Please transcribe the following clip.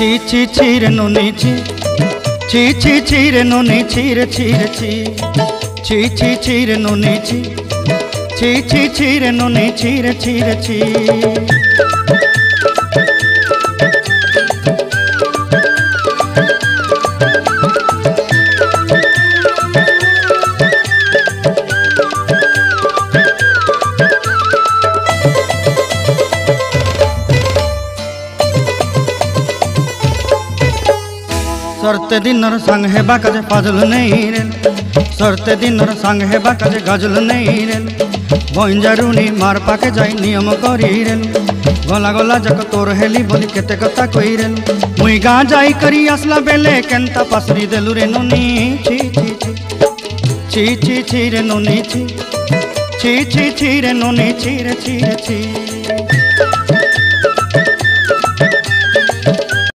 ছি ছি ছি রে নুনি ছি ছি ছি ছি রে নুনি ছি রে ছি রে ছি ছি ছি ছি রে নুনি ছি ছি ছি ছি রে নুনি ছি রে ছি রে ছি। सरते दिनर संग हेबा काजे फाजल नहीं रेल सरते दिनर संग हेबा काजे गजल नहीं रेल बंजारुनी मार पाके जाई नियम करी रेल गला गला जक तोर हेली बोली केते कथा कई रेल मुई गा जाई करी आसला बेले केंता पासरी देलु रे नुनी छी छी छी छी छी छी रे नुनी छी छी छी छी रे नुनी छी रे छी रे छी।